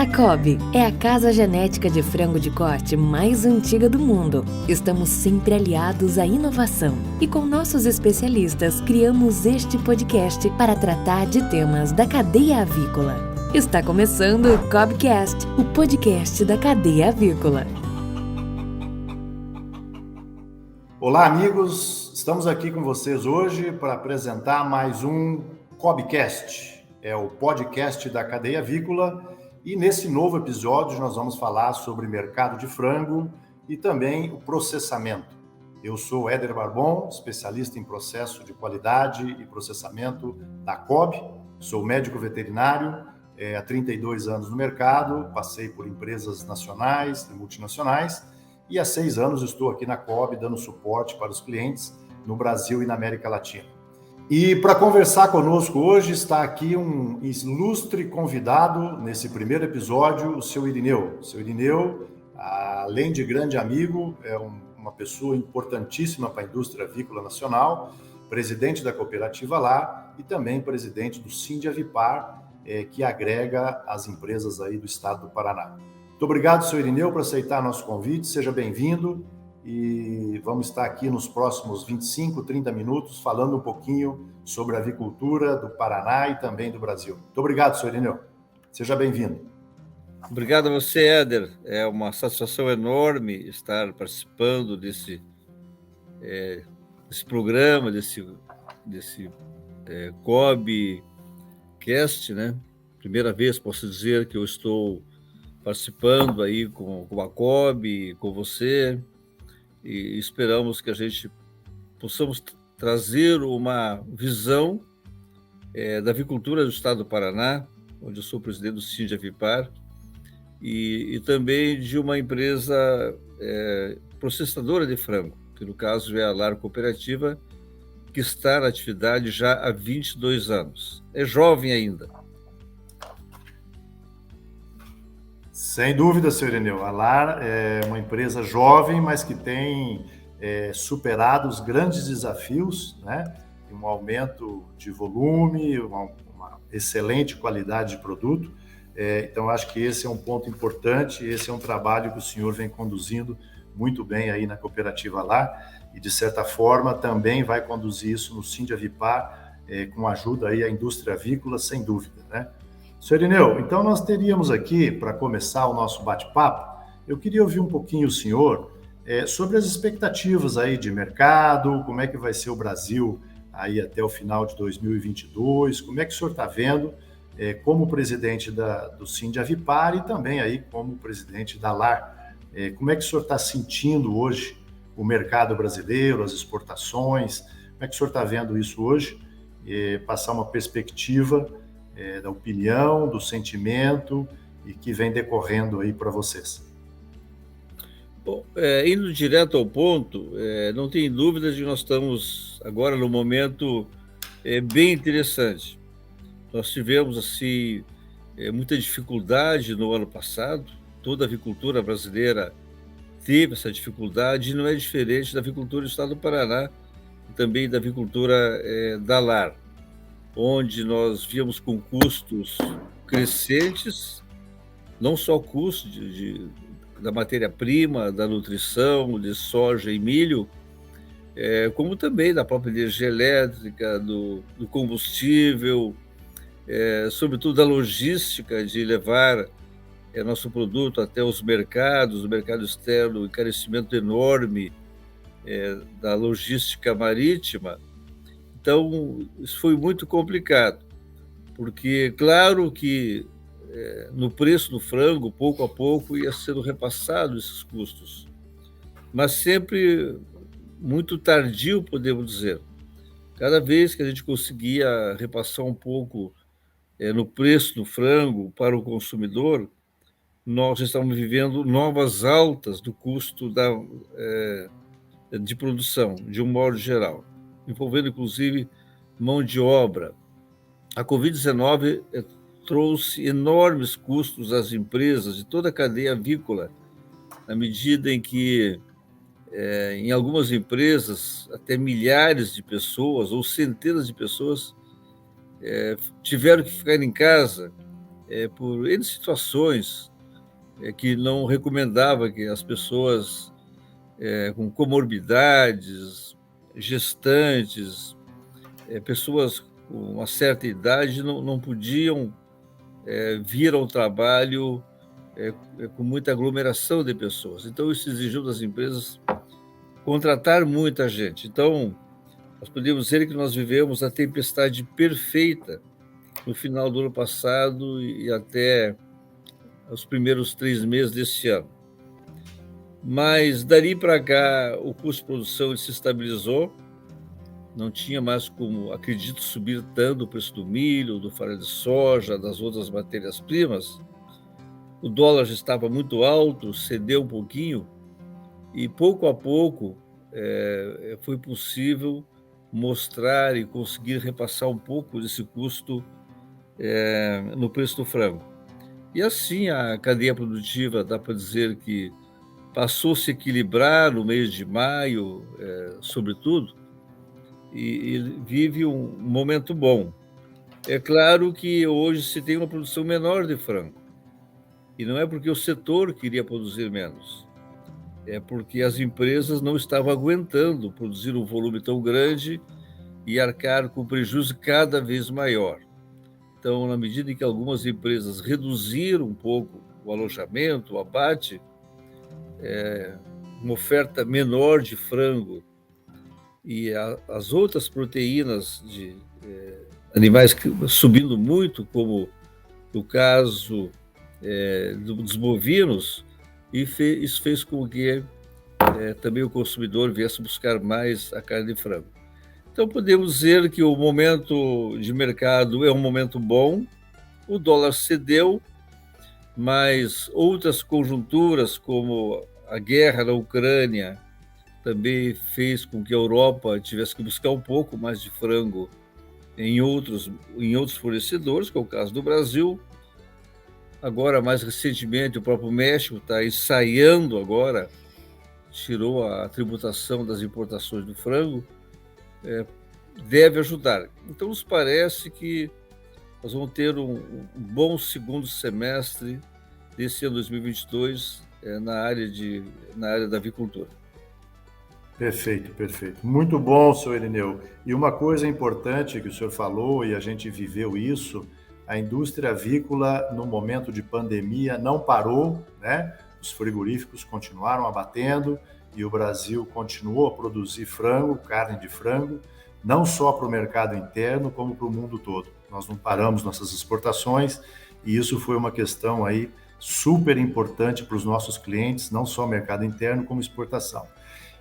A Cobb é a casa genética de frango de corte mais antiga do mundo. Estamos sempre aliados à inovação e com nossos especialistas criamos este podcast para tratar de temas da cadeia avícola. Está começando o Cobbcast, o podcast da cadeia avícola. Olá, amigos! Estamos aqui com vocês hoje para apresentar mais um Cobbcast. É o podcast da cadeia avícola. E nesse novo episódio nós vamos falar sobre mercado de frango e também o processamento. Eu sou Éder Barbon, especialista em processo de qualidade e processamento da Cobb. Sou médico veterinário, há 32 anos no mercado, passei por empresas nacionais e multinacionais e há 6 anos estou aqui na Cobb dando suporte para os clientes no Brasil e na América Latina. E para conversar conosco hoje está aqui um ilustre convidado nesse primeiro episódio, o seu Irineu. O seu Irineu, além de grande amigo, é uma pessoa importantíssima para a indústria avícola nacional, presidente da cooperativa lá e também presidente do Sindavipar, que agrega as empresas aí do estado do Paraná. Muito obrigado, seu Irineu, por aceitar nosso convite. Seja bem-vindo. E vamos estar aqui nos próximos 25, 30 minutos falando um pouquinho sobre a avicultura do Paraná e também do Brasil. Muito obrigado, senhor Irineu. Seja bem-vindo. Obrigado a você, Éder. É uma satisfação enorme estar participando desse programa, desse Cobbcast, né? Primeira vez posso dizer que eu estou participando aí com a Cobb, com você, e esperamos que a gente possamos trazer uma visão da avicultura do estado do Paraná, onde eu sou presidente do Sindavipar, e também de uma empresa processadora de frango, que no caso é a Lar Cooperativa, que está na atividade já há 22 anos. É jovem ainda. Sem dúvida, senhor Irineu. A Lar é uma empresa jovem, mas que tem superado os grandes desafios, né? Um aumento de volume, uma excelente qualidade de produto. Então, acho que esse é um ponto importante, esse é um trabalho que o senhor vem conduzindo muito bem aí na cooperativa Lar e, de certa forma, também vai conduzir isso no Sindavipar, com ajuda aí à indústria avícola, sem dúvida, né? Senhor Irineu, então nós teríamos aqui, para começar o nosso bate-papo, eu queria ouvir um pouquinho o senhor sobre as expectativas aí de mercado, como é que vai ser o Brasil aí até o final de 2022, como é que o senhor está vendo como presidente do Sindavipar e também aí como presidente da Lar. Como é que o senhor está sentindo hoje o mercado brasileiro, as exportações, como é que o senhor está vendo isso hoje? Passar uma perspectiva da opinião, do sentimento e que vem decorrendo aí para vocês. Bom, indo direto ao ponto, não tem dúvida de que nós estamos agora num momento bem interessante. Nós tivemos assim muita dificuldade no ano passado, toda a avicultura brasileira teve essa dificuldade e não é diferente da avicultura do estado do Paraná e também da avicultura da Lar, onde nós víamos com custos crescentes, não só custo da matéria-prima, da nutrição, de soja e milho, como também da própria energia elétrica, do combustível, sobretudo da logística de levar nosso produto até os mercados, o mercado externo, o encarecimento enorme da logística marítima. Então, isso foi muito complicado, porque, claro que no preço do frango, pouco a pouco, ia sendo repassado esses custos, mas sempre muito tardio, podemos dizer. Cada vez que a gente conseguia repassar um pouco no preço do frango para o consumidor, nós estamos vivendo novas altas do custo de produção, de um modo geral, envolvendo inclusive mão de obra. A Covid-19 trouxe enormes custos às empresas de toda a cadeia avícola, na medida em que, em algumas empresas, até milhares de pessoas ou centenas de pessoas tiveram que ficar em casa por N situações que não recomendava que as pessoas com comorbidades, gestantes, pessoas com uma certa idade não podiam vir ao trabalho com muita aglomeração de pessoas. Então, isso exigiu das empresas contratar muita gente. Então, nós podemos dizer que nós vivemos a tempestade perfeita no final do ano passado e até os primeiros 3 meses desse ano. Mas, dali para cá, o custo de produção ele se estabilizou, não tinha mais como, acredito, subir tanto o preço do milho, do farelo de soja, das outras matérias-primas. O dólar já estava muito alto, cedeu um pouquinho, e pouco a pouco foi possível mostrar e conseguir repassar um pouco desse custo no preço do frango. E assim a cadeia produtiva, dá para dizer que passou a se equilibrar no mês de maio, sobretudo, e vive um momento bom. É claro que hoje se tem uma produção menor de frango, e não é porque o setor queria produzir menos, é porque as empresas não estavam aguentando produzir um volume tão grande e arcar com prejuízo cada vez maior. Então, na medida em que algumas empresas reduziram um pouco o alojamento, o abate, uma oferta menor de frango e as outras proteínas de animais subindo muito, como no caso dos bovinos, e isso fez com que também o consumidor viesse buscar mais a carne de frango. Então, podemos dizer que o momento de mercado é um momento bom, o dólar cedeu, mas outras conjunturas, como a guerra na Ucrânia, também fez com que a Europa tivesse que buscar um pouco mais de frango em outros fornecedores, que é o caso do Brasil. Agora, mais recentemente, o próprio México está ensaiando agora, tirou a tributação das importações do frango, deve ajudar. Então, nos parece que nós vamos ter um bom segundo semestre desse ano 2022 na área da avicultura. Perfeito, perfeito. Muito bom, senhor Irineu. E uma coisa importante que o senhor falou, e a gente viveu isso, a indústria avícola, no momento de pandemia, não parou, né? Os frigoríficos continuaram abatendo e o Brasil continuou a produzir frango, carne de frango, não só para o mercado interno, como para o mundo todo. Nós não paramos nossas exportações e isso foi uma questão aí super importante para os nossos clientes, não só mercado interno, como exportação.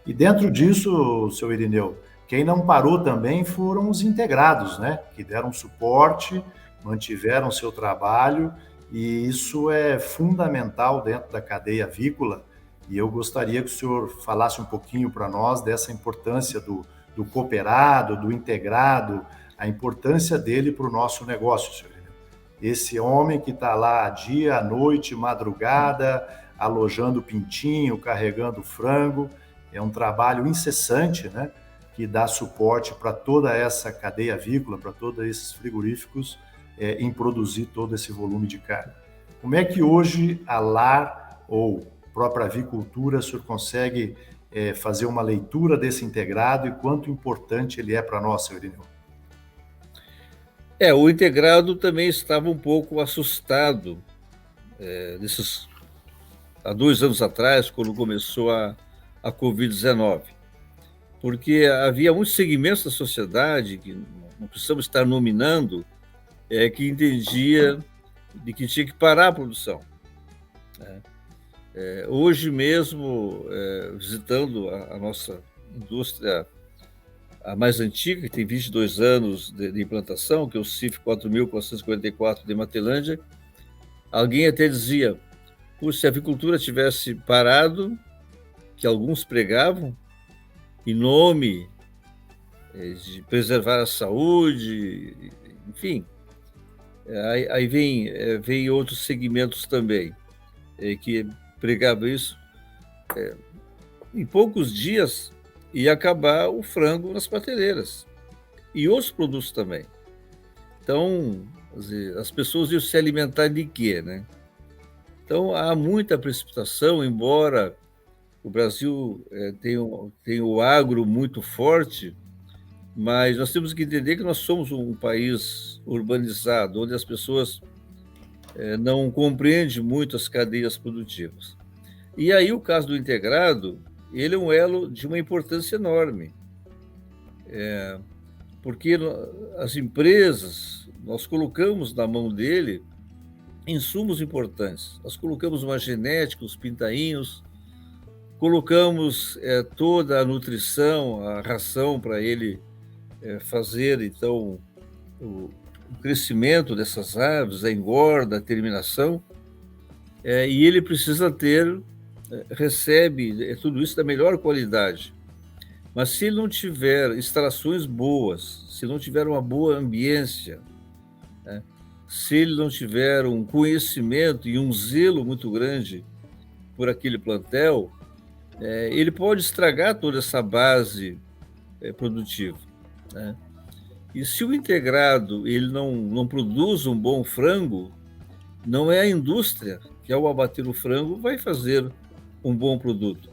E dentro disso, seu Irineu, quem não parou também foram os integrados, né? Que deram suporte, mantiveram seu trabalho, e isso é fundamental dentro da cadeia avícola. E eu gostaria que o senhor falasse um pouquinho para nós dessa importância do cooperado, do integrado, a importância dele para o nosso negócio, senhor Irineu. Esse homem que está lá dia, noite, madrugada, alojando pintinho, carregando frango, é um trabalho incessante, né, que dá suporte para toda essa cadeia avícola, para todos esses frigoríficos, em produzir todo esse volume de carne. Como é que hoje a LAR ou própria avicultura, o senhor consegue fazer uma leitura desse integrado e quanto importante ele é para nós, senhor Irineu? O integrado também estava um pouco assustado há 2 anos atrás, quando começou a Covid-19, porque havia muitos segmentos da sociedade, que não precisamos estar nominando, que entendia de que tinha que parar a produção. Hoje mesmo, visitando a nossa indústria, a mais antiga, que tem 22 anos de implantação, que é o CIF 4.444 de Matelândia, alguém até dizia, se a avicultura tivesse parado, que alguns pregavam, em nome de preservar a saúde, enfim. Aí vem outros segmentos também, que pregavam isso. Em poucos dias ia acabar o frango nas prateleiras, e outros produtos também. Então, Quer dizer, as pessoas iam se alimentar de quê, né? Então, há muita precipitação, embora o Brasil tenha o agro muito forte, mas nós temos que entender que nós somos um país urbanizado, onde as pessoas não compreendem muito as cadeias produtivas. E aí o caso do integrado, ele é um elo de uma importância enorme, porque as empresas, nós colocamos na mão dele insumos importantes. Nós colocamos uma genética, os pintainhos, colocamos toda a nutrição, a ração para ele fazer, então, o crescimento dessas aves, a engorda, a terminação, e ele precisa recebe tudo isso da melhor qualidade. Mas se ele não tiver instalações boas, se não tiver uma boa ambiência, né, se ele não tiver um conhecimento e um zelo muito grande por aquele plantel, ele pode estragar toda essa base produtiva, né? E se o integrado ele não produz um bom frango, não é a indústria que, ao abater o frango, vai fazer um bom produto.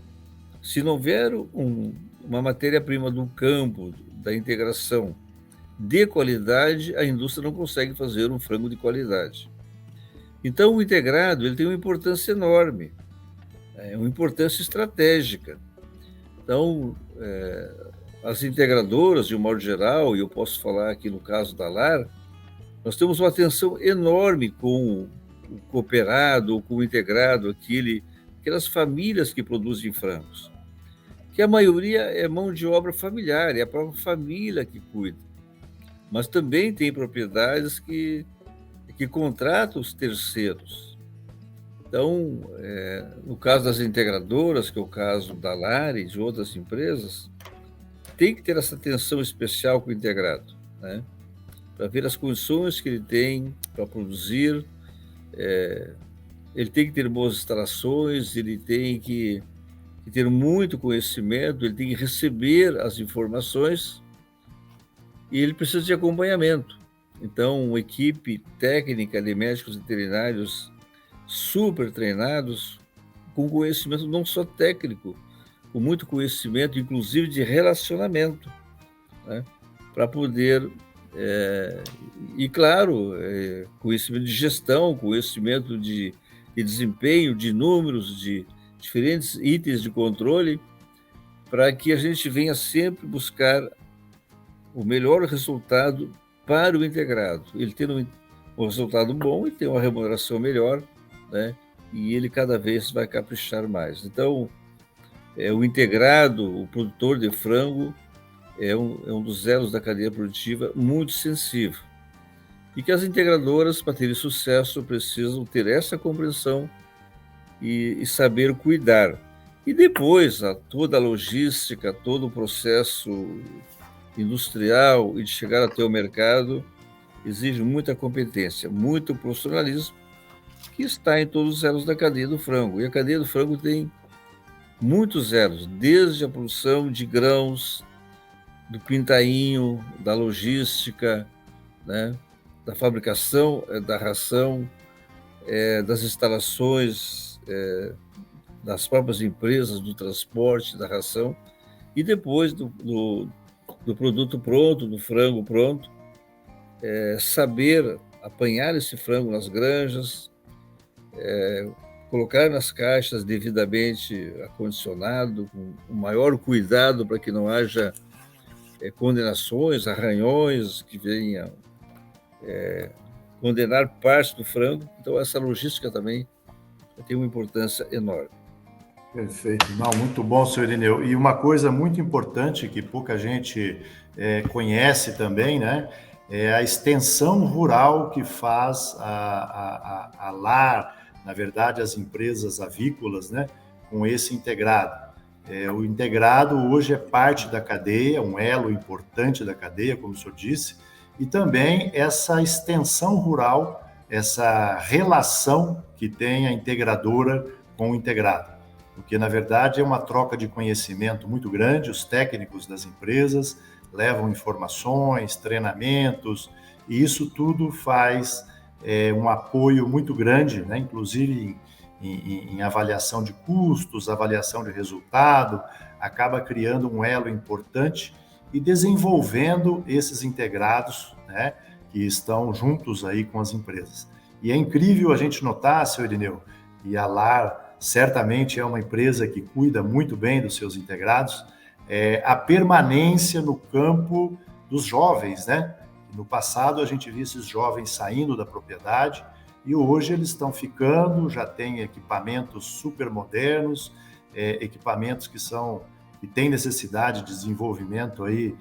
Se não houver uma matéria-prima do campo, da integração de qualidade, a indústria não consegue fazer um frango de qualidade. Então, o integrado ele tem uma importância enorme, uma importância estratégica. Então, as integradoras, de um modo geral, e eu posso falar aqui no caso da LAR, nós temos uma atenção enorme com o cooperado ou com o integrado, aquelas famílias que produzem frangos, que a maioria é mão de obra familiar, é a própria família que cuida. Mas também tem propriedades que contratam os terceiros. Então, no caso das integradoras, que é o caso da LAR e de outras empresas, tem que ter essa atenção especial com o integrado, né? Para ver as condições que ele tem para produzir. Ele tem que ter boas instalações, ele tem que ter muito conhecimento, ele tem que receber as informações e ele precisa de acompanhamento. Então, uma equipe técnica de médicos veterinários super treinados, com conhecimento não só técnico, com muito conhecimento, inclusive de relacionamento, né? Para poder, e claro, conhecimento de gestão, conhecimento de desempenho, de números, de diferentes itens de controle, para que a gente venha sempre buscar o melhor resultado para o integrado. Ele ter um resultado bom e ter uma remuneração melhor, né? E ele cada vez vai caprichar mais. Então, o integrado, o produtor de frango, é um dos elos da cadeia produtiva muito sensível. E que as integradoras, para terem sucesso, precisam ter essa compreensão e saber cuidar. E depois, toda a logística, todo o processo industrial e de chegar até o mercado exige muita competência, muito profissionalismo, que está em todos os elos da cadeia do frango. E a cadeia do frango tem muitos elos, desde a produção de grãos, do pintainho, da logística, né, da fabricação da ração, das instalações, das próprias empresas, do transporte da ração, e depois do produto pronto, do frango pronto, saber apanhar esse frango nas granjas, colocar nas caixas devidamente acondicionado, com o maior cuidado para que não haja condenações, arranhões que venham condenar parte do frango. Então, essa logística também tem uma importância enorme. Perfeito. Não, muito bom, senhor Irineu. E uma coisa muito importante que pouca gente conhece também, né? É a extensão rural que faz a LAR, na verdade, as empresas avícolas, né? Com esse integrado. O integrado hoje é parte da cadeia, um elo importante da cadeia, como o senhor disse, e também essa extensão rural, essa relação que tem a integradora com o integrado. Porque, na verdade, é uma troca de conhecimento muito grande, os técnicos das empresas levam informações, treinamentos, E isso tudo faz um apoio muito grande, né? Inclusive em avaliação de custos, avaliação de resultado, acaba criando um elo importante e desenvolvendo esses integrados, né, que estão juntos aí com as empresas. E é incrível a gente notar, seu Irineu, e a LAR certamente é uma empresa que cuida muito bem dos seus integrados, a permanência no campo dos jovens, né? No passado a gente via esses jovens saindo da propriedade e hoje eles estão ficando, já tem equipamentos super modernos, equipamentos que têm necessidade de desenvolvimento aí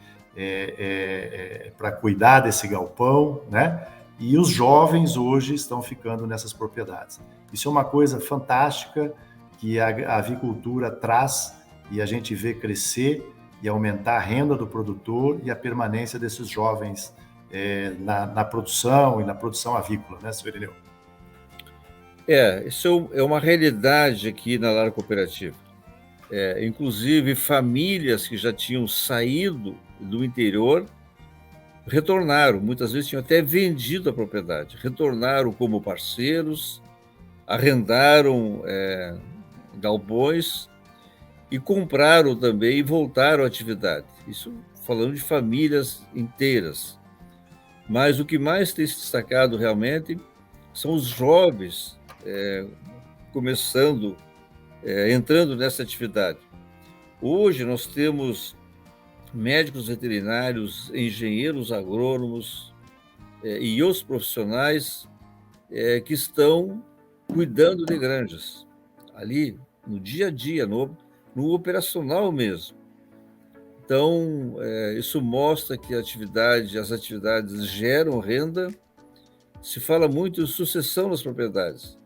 para cuidar desse galpão, né? E os jovens hoje estão ficando nessas propriedades. Isso é uma coisa fantástica que a avicultura traz e a gente vê crescer e aumentar a renda do produtor e a permanência desses jovens na produção e na produção avícola, né, senhor Irineu? Isso é uma realidade aqui na LAR Cooperativa. Inclusive, famílias que já tinham saído do interior retornaram, muitas vezes tinham até vendido a propriedade, retornaram como parceiros, arrendaram galpões e compraram também e voltaram à atividade. Isso falando de famílias inteiras. Mas o que mais tem se destacado realmente são os jovens entrando nessa atividade. Hoje nós temos médicos veterinários, engenheiros agrônomos e outros profissionais que estão cuidando de granjas, ali no dia a dia, no operacional mesmo. Então, isso mostra que as atividades geram renda. Se fala muito em sucessão nas propriedades.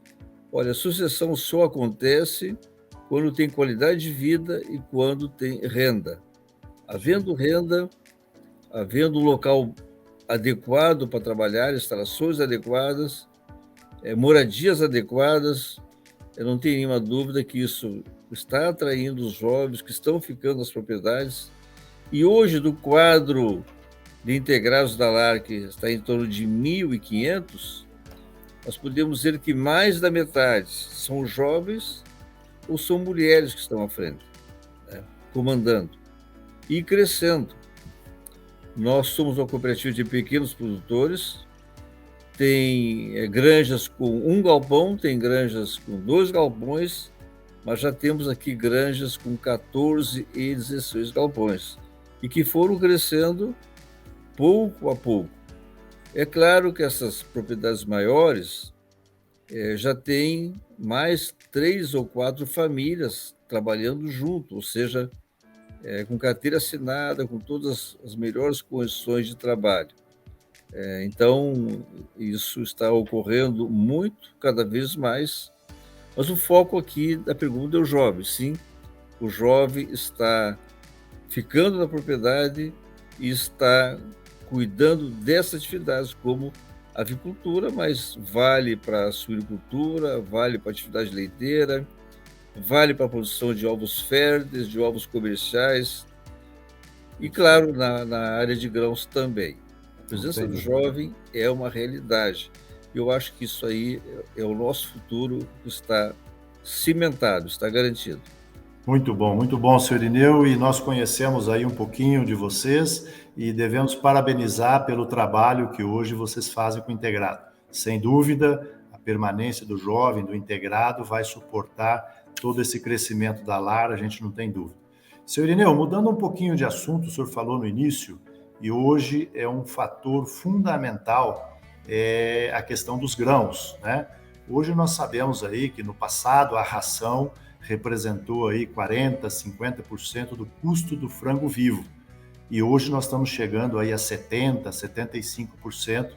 Olha, a sucessão só acontece quando tem qualidade de vida e quando tem renda. Havendo renda, havendo um local adequado para trabalhar, instalações adequadas, moradias adequadas, eu não tenho nenhuma dúvida que isso está atraindo os jovens que estão ficando nas propriedades. E hoje, do quadro de integrados da LAR, que está em torno de 1.500, nós podemos dizer que mais da metade são jovens ou são mulheres que estão à frente, né, comandando e crescendo. Nós somos uma cooperativa de pequenos produtores, tem granjas com 1 galpão, tem granjas com 2 galpões, mas já temos aqui granjas com 14 e 16 galpões, e que foram crescendo pouco a pouco. É claro que essas propriedades maiores já têm mais 3 ou 4 famílias trabalhando junto, ou seja, com carteira assinada, com todas as melhores condições de trabalho. Então, isso está ocorrendo muito, cada vez mais, mas o foco aqui da pergunta é o jovem. Sim, o jovem está ficando na propriedade e está cuidando dessas atividades, como a avicultura, mas vale para a suinicultura, vale para a atividade leiteira, vale para a produção de ovos férteis, de ovos comerciais e, claro, na área de grãos também. A presença do jovem é uma realidade. Eu acho que isso aí é o nosso futuro que está cimentado, está garantido. Muito bom, senhor Irineu, e nós conhecemos aí um pouquinho de vocês e devemos parabenizar pelo trabalho que hoje vocês fazem com o integrado. Sem dúvida, a permanência do jovem, do integrado, vai suportar todo esse crescimento da LAR, a gente não tem dúvida. Senhor Irineu, mudando um pouquinho de assunto, o senhor falou no início, e hoje é um fator fundamental a questão dos grãos, né? Hoje nós sabemos aí que no passado a ração representou aí 40%, 50% do custo do frango vivo. E hoje nós estamos chegando aí a 70%, 75%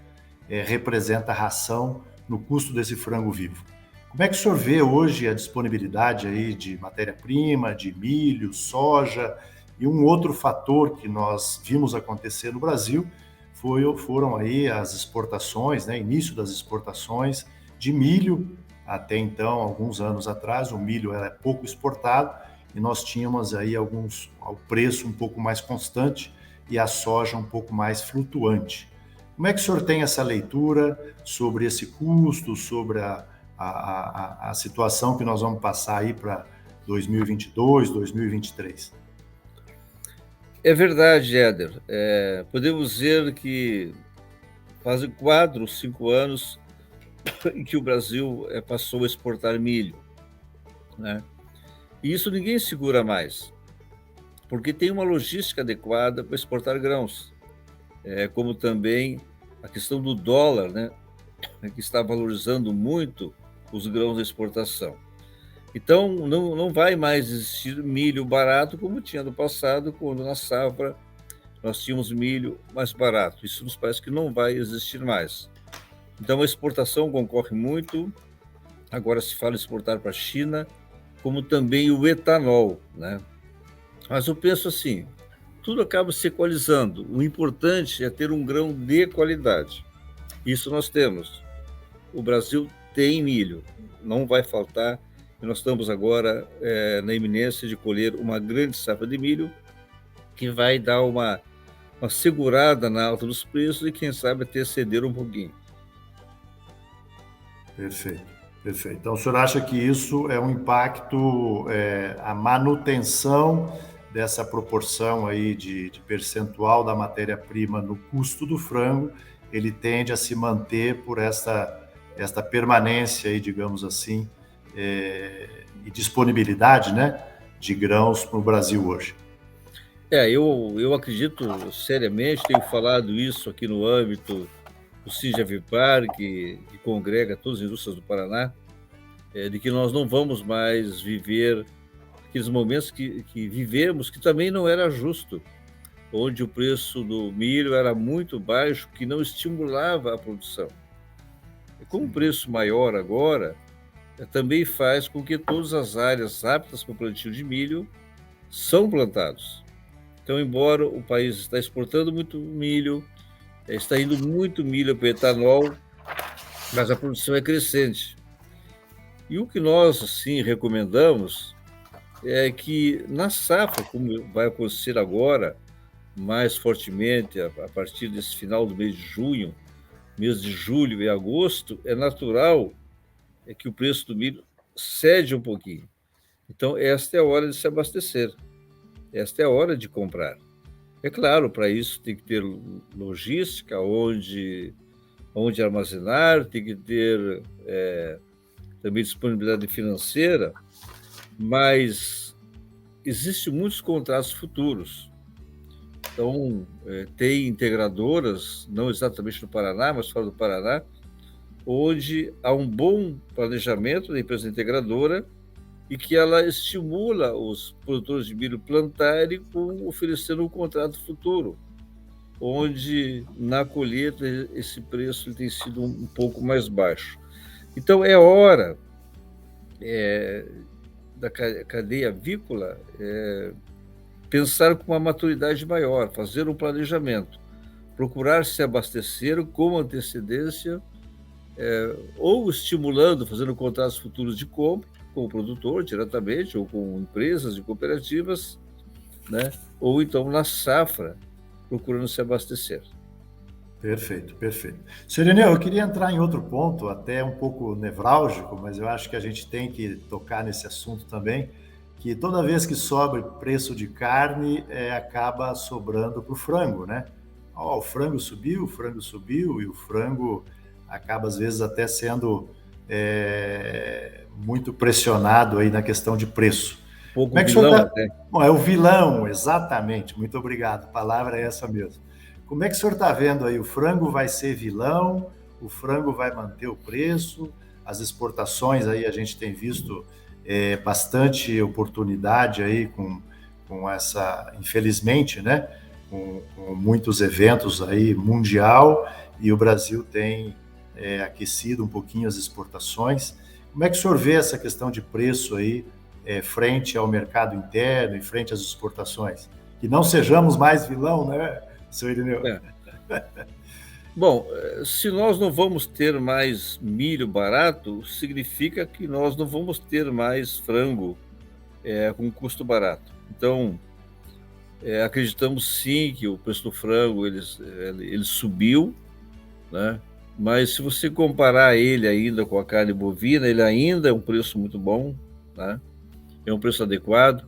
representa a ração no custo desse frango vivo. Como é que o senhor vê hoje a disponibilidade aí de matéria-prima, de milho, soja, e um outro fator que nós vimos acontecer no Brasil foram aí as exportações, né, início das exportações de milho. Até então, alguns anos atrás, o milho era pouco exportado e nós tínhamos aí ao preço um pouco mais constante e a soja um pouco mais flutuante. Como é que o senhor tem essa leitura sobre esse custo, sobre a situação que nós vamos passar aí para 2022, 2023? É verdade, Éder. Podemos dizer que fazem 4 ou 5 anos em que o Brasil passou a exportar milho, né? E isso ninguém segura mais, porque tem uma logística adequada para exportar grãos, como também a questão do dólar, né, que está valorizando muito os grãos da exportação. Então, não vai mais existir milho barato como tinha no passado, quando na safra nós tínhamos milho mais barato. Isso nos parece que não vai existir mais. Então, a exportação concorre muito. Agora se fala em exportar para a China, como também o etanol, né? Mas eu penso assim, tudo acaba se equalizando. O importante é ter um grão de qualidade. Isso nós temos. O Brasil tem milho, não vai faltar. Nós estamos agora na iminência de colher uma grande safra de milho, que vai dar uma segurada na alta dos preços e, quem sabe, até ceder um pouquinho. Perfeito, perfeito. Então, o senhor acha que isso é um impacto, a manutenção dessa proporção aí de percentual da matéria-prima no custo do frango, ele tende a se manter por esta permanência aí, digamos assim, e disponibilidade, né, de grãos para o Brasil hoje? Eu acredito seriamente, tenho falado isso aqui no âmbito do Sinjavipar, que congrega todas as indústrias do Paraná, de que nós não vamos mais viver aqueles momentos que vivemos, que também não era justo, onde o preço do milho era muito baixo, que não estimulava a produção. E com o preço maior agora, também faz com que todas as áreas aptas para o plantio de milho são plantados. Então, embora o país está exportando muito milho, está indo muito milho para etanol, mas a produção é crescente. E o que nós, assim, recomendamos é que na safra, como vai acontecer agora, mais fortemente, a partir desse final do mês de junho, mês de julho e agosto, é natural que o preço do milho cede um pouquinho. Então, esta é a hora de se abastecer, esta é a hora de comprar. É claro, para isso tem que ter logística, onde armazenar, tem que ter também disponibilidade financeira, mas existem muitos contratos futuros. Então, tem integradoras, não exatamente no Paraná, mas fora do Paraná, onde há um bom planejamento da empresa integradora e que ela estimula os produtores de milho plantarem oferecendo um contrato futuro, onde na colheita esse preço tem sido um pouco mais baixo. Então, é hora da cadeia avícola pensar com uma maturidade maior, fazer um planejamento, procurar se abastecer com antecedência, ou estimulando, fazendo contratos futuros de compra com o produtor diretamente, ou com empresas e cooperativas, né? Ou então na safra, procurando se abastecer. Perfeito, perfeito. Senhor Irineu, eu queria entrar em outro ponto, até um pouco nevrálgico, mas eu acho que a gente tem que tocar nesse assunto também, que toda vez que sobe preço de carne, acaba sobrando para o frango, né? O frango subiu, e o frango acaba, às vezes, até sendo muito pressionado aí na questão de preço. Pouco vilão até. Bom, é o vilão, exatamente. Muito obrigado. A palavra é essa mesmo. Como é que o senhor está vendo aí? O frango vai ser vilão? O frango vai manter o preço? As exportações aí a gente tem visto bastante oportunidade aí com essa, infelizmente, né? Com muitos eventos aí mundial, e o Brasil tem aquecido um pouquinho as exportações. Como é que o senhor vê essa questão de preço aí frente ao mercado interno e frente às exportações? Que não sejamos mais vilão, né, senhor Irineu? Bom, se nós não vamos ter mais milho barato, significa que nós não vamos ter mais frango com custo barato. Então, acreditamos sim que o preço do frango ele subiu, né? Mas se você comparar ele ainda com a carne bovina, ele ainda é um preço muito bom, né? É um preço adequado.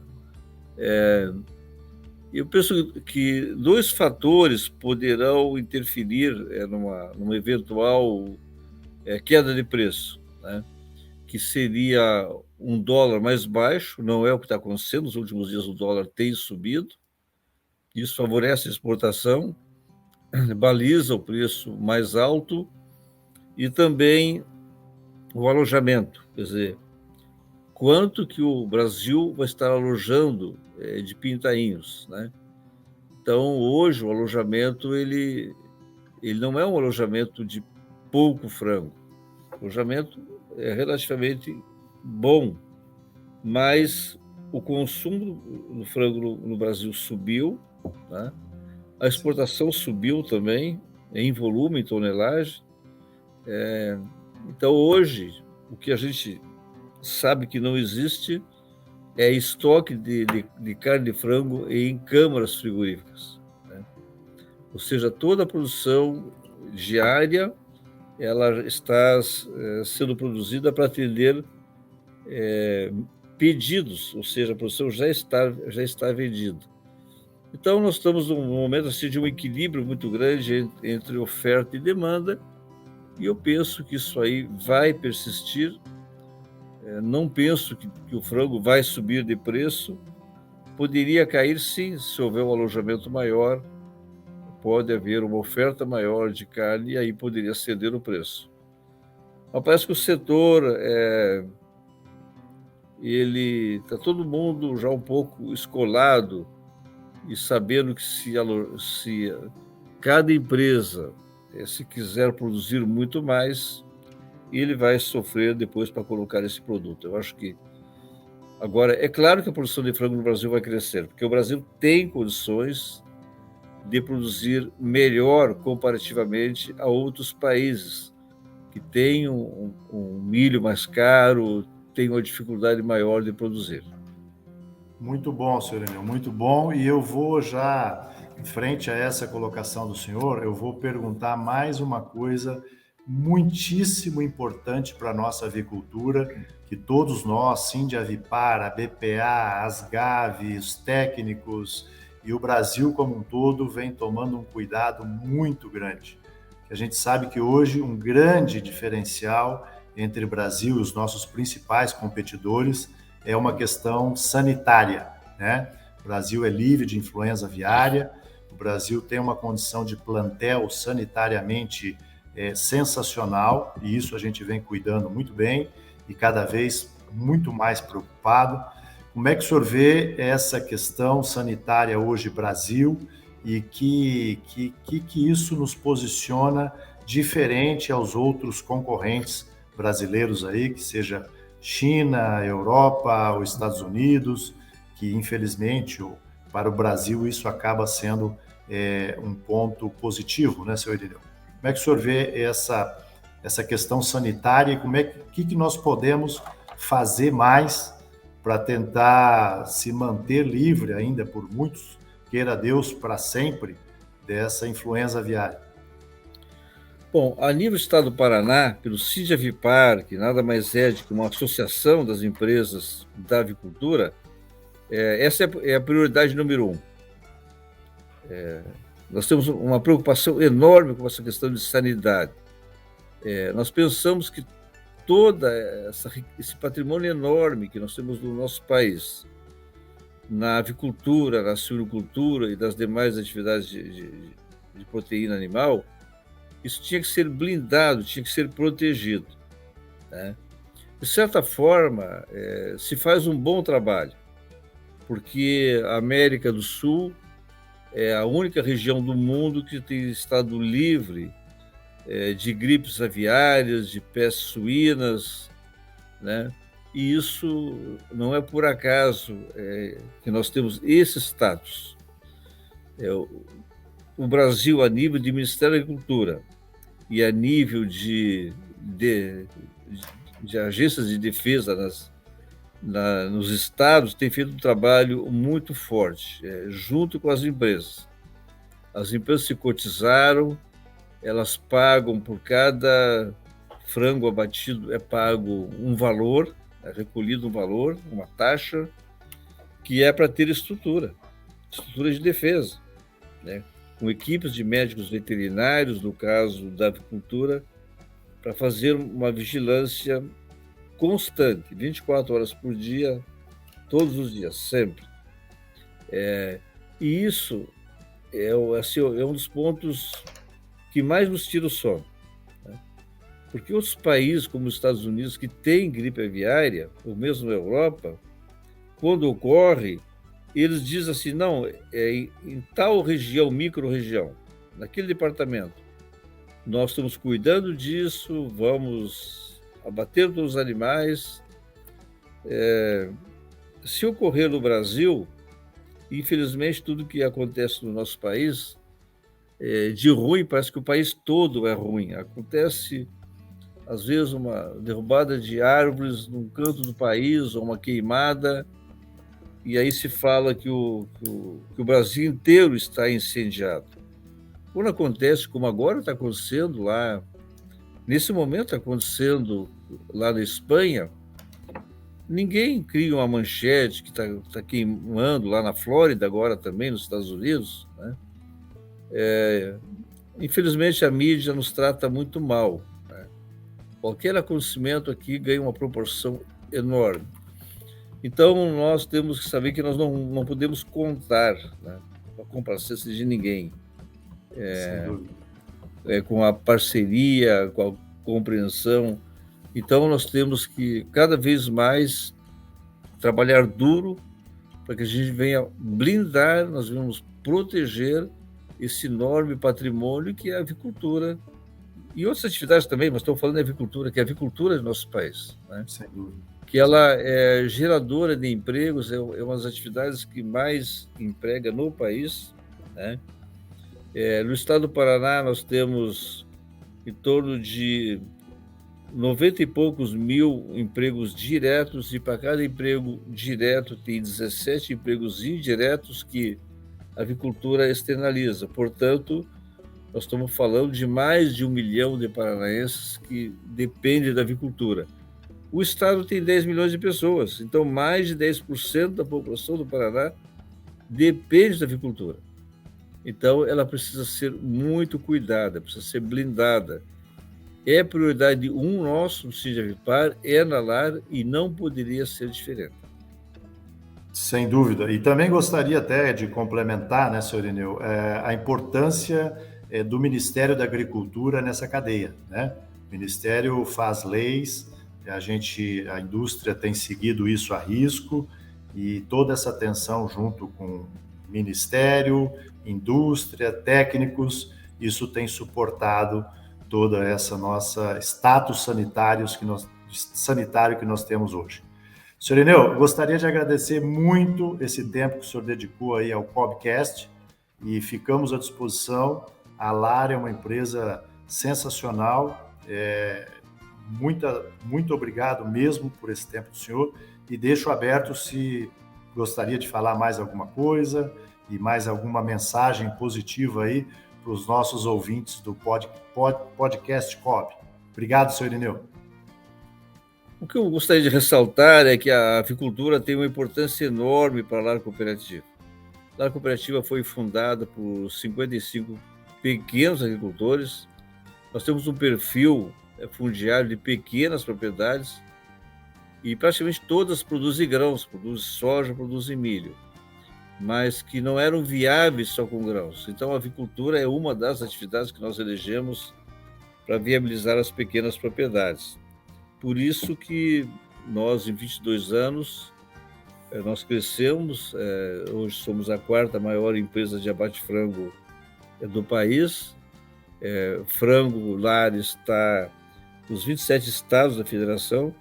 E eu penso que dois fatores poderão interferir numa eventual queda de preço, né? Que seria um dólar mais baixo, não é o que está acontecendo, nos últimos dias o dólar tem subido, isso favorece a exportação, baliza o preço mais alto e também o alojamento, quer dizer, quanto que o Brasil vai estar alojando de pintainhos, né? Então, hoje, o alojamento, ele não é um alojamento de pouco frango. O alojamento é relativamente bom, mas o consumo do frango no Brasil subiu, né? A exportação subiu também, em volume, em tonelagem. Então, hoje, o que a gente sabe que não existe é estoque de carne de frango em câmaras frigoríficas, né? Ou seja, toda a produção diária ela está sendo produzida para atender pedidos, ou seja, a produção já está vendida. Então, nós estamos num momento assim, de um equilíbrio muito grande entre oferta e demanda, e eu penso que isso aí vai persistir. Não penso que o frango vai subir de preço. Poderia cair, sim, se houver um alojamento maior, pode haver uma oferta maior de carne e aí poderia ceder o preço. Mas parece que o setor, ele está todo mundo já um pouco escolado e sabendo que se cada empresa, se quiser produzir muito mais, ele vai sofrer depois para colocar esse produto. Eu acho que agora, é claro que a produção de frango no Brasil vai crescer, porque o Brasil tem condições de produzir melhor comparativamente a outros países que têm um milho mais caro, têm uma dificuldade maior de produzir. Muito bom, senhor Emil, muito bom. E eu vou já, em frente a essa colocação do senhor, eu vou perguntar mais uma coisa muitíssimo importante para a nossa avicultura, que todos nós, Sindiavipar, a BPA, as GAV, os técnicos e o Brasil como um todo vem tomando um cuidado muito grande. A gente sabe que hoje um grande diferencial entre o Brasil e os nossos principais competidores é uma questão sanitária, né? O Brasil é livre de influenza aviária, o Brasil tem uma condição de plantel sanitariamente sensacional, e isso a gente vem cuidando muito bem e cada vez muito mais preocupado. Como é que o senhor vê essa questão sanitária hoje, Brasil, e que isso nos posiciona diferente aos outros concorrentes brasileiros aí, que seja China, Europa, os Estados Unidos, que infelizmente para o Brasil isso acaba sendo um ponto positivo, né, senhor Irineu? Como é que o senhor vê essa questão sanitária e como que nós podemos fazer mais para tentar se manter livre ainda por muitos, queira Deus, para sempre, dessa influenza aviária? Bom, a nível do Estado do Paraná, pelo Sindiavipar, que nada mais é do que uma associação das empresas da avicultura, essa é a prioridade número 1. Nós temos uma preocupação enorme com essa questão de sanidade. Nós pensamos que todo esse patrimônio enorme que nós temos no nosso país, na avicultura, na suinocultura e das demais atividades de proteína animal, isso tinha que ser blindado, tinha que ser protegido, né? De certa forma, se faz um bom trabalho, porque a América do Sul é a única região do mundo que tem estado livre de gripes aviárias, de pestes suínas, né? E isso não é por acaso que nós temos esse status. O Brasil, a nível de Ministério da Agricultura e a nível de agências de defesa nos estados, tem feito um trabalho muito forte, junto com as empresas. As empresas se cotizaram, elas pagam por cada frango abatido, é pago um valor, é recolhido um valor, uma taxa, que é para ter estrutura de defesa, né? Com equipes de médicos veterinários, no caso da avicultura, para fazer uma vigilância constante, 24 horas por dia, todos os dias, sempre. E isso assim, é um dos pontos que mais nos tira o sono, né? Porque outros países, como os Estados Unidos, que têm gripe aviária, ou mesmo a Europa, quando ocorre, eles dizem assim, não, em tal região, micro-região, naquele departamento, nós estamos cuidando disso, vamos abater todos os animais. Se ocorrer no Brasil, infelizmente, tudo que acontece no nosso país, de ruim, parece que o país todo é ruim. Acontece, às vezes, uma derrubada de árvores num canto do país, ou uma queimada, e aí se fala que o Brasil inteiro está incendiado. Quando acontece, como agora está acontecendo lá, nesse momento está acontecendo lá na Espanha, ninguém cria uma manchete que está queimando lá na Flórida, agora também nos Estados Unidos, né? Infelizmente, a mídia nos trata muito mal, né? Qualquer acontecimento aqui ganha uma proporção enorme. Então, nós temos que saber que nós não podemos contar, né, com a complacência de ninguém. Sem dúvida. Com a parceria, com a compreensão. Então, nós temos que, cada vez mais, trabalhar duro para que a gente venha blindar, nós venhamos proteger esse enorme patrimônio que é a avicultura e outras atividades também, mas estou falando de avicultura, que é a avicultura do nosso país, né? Sem dúvida. Que ela é geradora de empregos, é uma das atividades que mais emprega no país, né? No estado do Paraná, nós temos em torno de 90 e poucos mil empregos diretos, e para cada emprego direto tem 17 empregos indiretos que a avicultura externaliza. Portanto, nós estamos falando de mais de 1 milhão de paranaenses que dependem da avicultura. O estado tem 10 milhões de pessoas, então mais de 10% da população do Paraná depende da avicultura. Então, ela precisa ser muito cuidada, precisa ser blindada. É prioridade nosso, do Sindavipar, é na LAR, e não poderia ser diferente. Sem dúvida. E também gostaria até de complementar, né, senhor Irineu, a importância do Ministério da Agricultura nessa cadeia, né? O Ministério faz leis, a indústria tem seguido isso a risco, e toda essa atenção junto com Ministério, indústria, técnicos, isso tem suportado toda essa nossa status sanitário que nós temos hoje. Senhor Irineu, gostaria de agradecer muito esse tempo que o senhor dedicou aí ao Cobcast, e ficamos à disposição. A LAR é uma empresa sensacional. Muito obrigado mesmo por esse tempo do senhor, e deixo aberto se gostaria de falar mais alguma coisa e mais alguma mensagem positiva aí para os nossos ouvintes do podcast COB. Obrigado, senhor Irineu. O que eu gostaria de ressaltar é que a avicultura tem uma importância enorme para a LAR Cooperativa. A LAR Cooperativa foi fundada por 55 pequenos agricultores. Nós temos um perfil fundiário de pequenas propriedades, e praticamente todas produzem grãos, produzem soja, produzem milho, mas que não eram viáveis só com grãos. Então, a avicultura é uma das atividades que nós elegemos para viabilizar as pequenas propriedades. Por isso que nós, em 22 anos, nós crescemos. Hoje somos a 4ª maior empresa de abate-frango do país. Frango LAR está nos 27 estados da federação,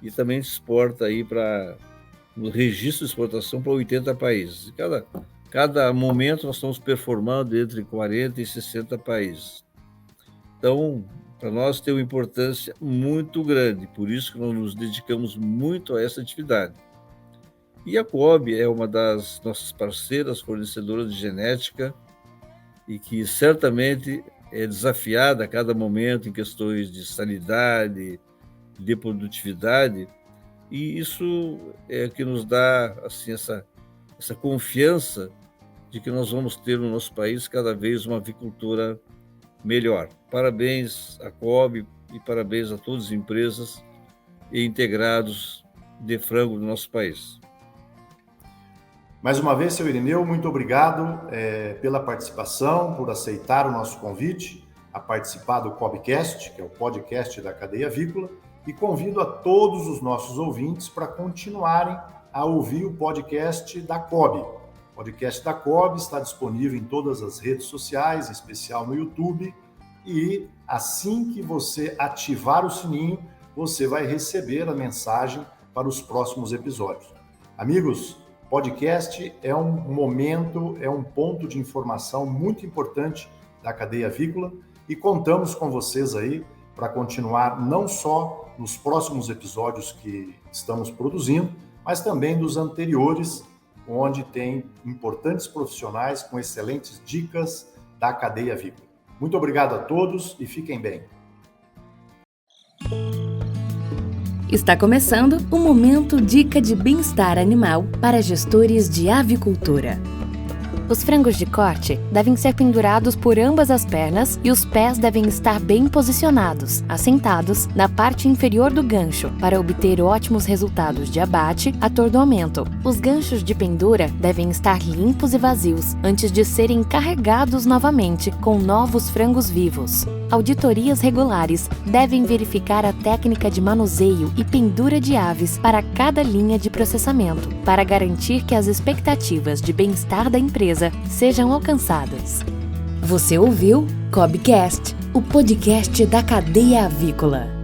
e também exporta aí no registro de exportação para 80 países. Cada momento nós estamos performando entre 40 e 60 países. Então, para nós tem uma importância muito grande, por isso que nós nos dedicamos muito a essa atividade. E a Coab é uma das nossas parceiras fornecedoras de genética, e que certamente desafiada a cada momento em questões de sanidade, de produtividade, e isso é que nos dá assim, essa confiança de que nós vamos ter no nosso país cada vez uma avicultura melhor. Parabéns à COB e parabéns a todas as empresas e integrados de frango do nosso país. Mais uma vez, seu Irineu, muito obrigado pela participação, por aceitar o nosso convite a participar do COBcast, que é o podcast da cadeia avícola, e convido a todos os nossos ouvintes para continuarem a ouvir o podcast da COB. O podcast da COB está disponível em todas as redes sociais, em especial no YouTube, e assim que você ativar o sininho, você vai receber a mensagem para os próximos episódios. Amigos, podcast é um momento, é um ponto de informação muito importante da cadeia avícola e contamos com vocês aí para continuar não só nos próximos episódios que estamos produzindo, mas também dos anteriores, onde tem importantes profissionais com excelentes dicas da cadeia avícola. Muito obrigado a todos e fiquem bem. Está começando o Momento Dica de Bem-Estar Animal para gestores de avicultura. Os frangos de corte devem ser pendurados por ambas as pernas e os pés devem estar bem posicionados, assentados na parte inferior do gancho, para obter ótimos resultados de abate, atordoamento. Os ganchos de pendura devem estar limpos e vazios antes de serem carregados novamente com novos frangos vivos. Auditorias regulares devem verificar a técnica de manuseio e pendura de aves para cada linha de processamento, para garantir que as expectativas de bem-estar da empresa sejam alcançadas. Você ouviu COBcast, o podcast da cadeia avícola.